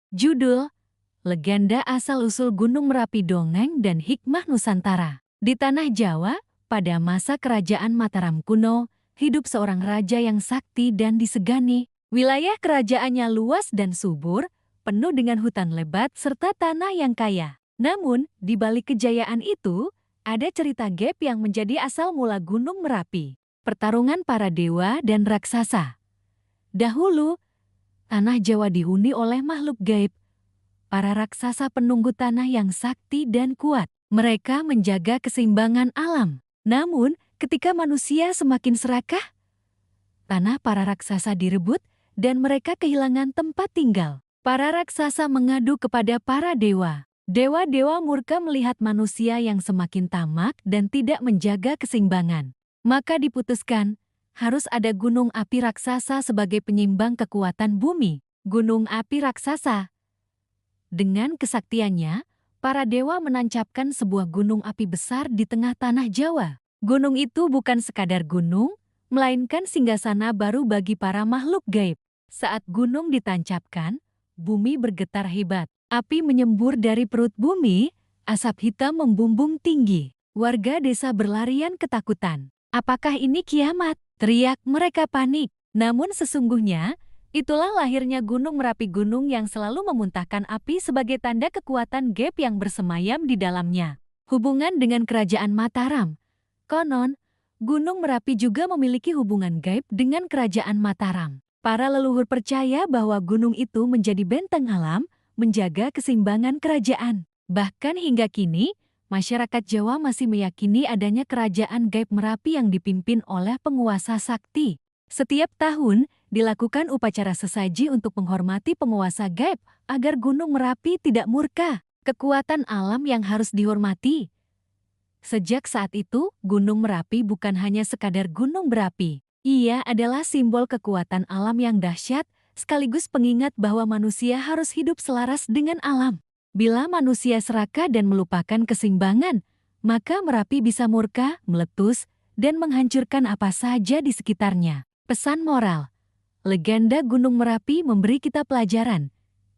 Judul, Legenda Asal-Usul Gunung Merapi Dongeng dan Hikmah Nusantara. Di tanah Jawa, pada masa kerajaan Mataram kuno, hidup seorang raja yang sakti dan disegani. Wilayah kerajaannya luas dan subur, penuh dengan hutan lebat serta tanah yang kaya. Namun, di balik kejayaan itu, ada cerita gaib yang menjadi asal mula Gunung Merapi. Pertarungan para dewa dan raksasa. Dahulu, tanah Jawa dihuni oleh makhluk gaib. Para raksasa penunggu tanah yang sakti dan kuat. Mereka menjaga keseimbangan alam. Namun, ketika manusia semakin serakah, tanah para raksasa direbut dan mereka kehilangan tempat tinggal. Para raksasa mengadu kepada para dewa. Dewa-dewa murka melihat manusia yang semakin tamak dan tidak menjaga keseimbangan. Maka diputuskan, harus ada gunung api raksasa sebagai penyeimbang kekuatan bumi. Gunung api raksasa. Dengan kesaktiannya, para dewa menancapkan sebuah gunung api besar di tengah tanah Jawa. Gunung itu bukan sekadar gunung, melainkan singgasana baru bagi para makhluk gaib. Saat gunung ditancapkan, bumi bergetar hebat. Api menyembur dari perut bumi, asap hitam membumbung tinggi. Warga desa berlarian ketakutan. Apakah ini kiamat? Teriak mereka panik. Namun sesungguhnya, itulah lahirnya Gunung Merapi, gunung yang selalu memuntahkan api sebagai tanda kekuatan gaib yang bersemayam di dalamnya. Hubungan dengan kerajaan Mataram. Konon, Gunung Merapi juga memiliki hubungan gaib dengan kerajaan Mataram. Para leluhur percaya bahwa gunung itu menjadi benteng alam, menjaga keseimbangan kerajaan. Bahkan hingga kini, masyarakat Jawa masih meyakini adanya kerajaan gaib Merapi yang dipimpin oleh penguasa sakti. Setiap tahun, dilakukan upacara sesaji untuk menghormati penguasa gaib agar Gunung Merapi tidak murka. Kekuatan alam yang harus dihormati. Sejak saat itu, Gunung Merapi bukan hanya sekadar gunung berapi. Ia adalah simbol kekuatan alam yang dahsyat, sekaligus pengingat bahwa manusia harus hidup selaras dengan alam. Bila manusia serakah dan melupakan keseimbangan, maka Merapi bisa murka, meletus, dan menghancurkan apa saja di sekitarnya. Pesan moral. Legenda Gunung Merapi memberi kita pelajaran.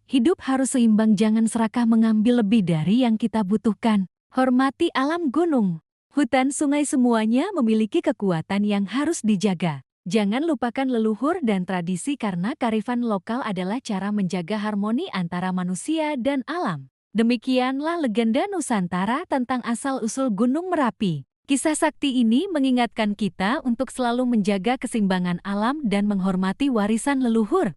Hidup harus seimbang, jangan serakah mengambil lebih dari yang kita butuhkan. Hormati alam gunung, hutan, sungai, semuanya memiliki kekuatan yang harus dijaga. Jangan lupakan leluhur dan tradisi karena kearifan lokal adalah cara menjaga harmoni antara manusia dan alam. Demikianlah legenda Nusantara tentang asal-usul Gunung Merapi. Kisah sakti ini mengingatkan kita untuk selalu menjaga keseimbangan alam dan menghormati warisan leluhur.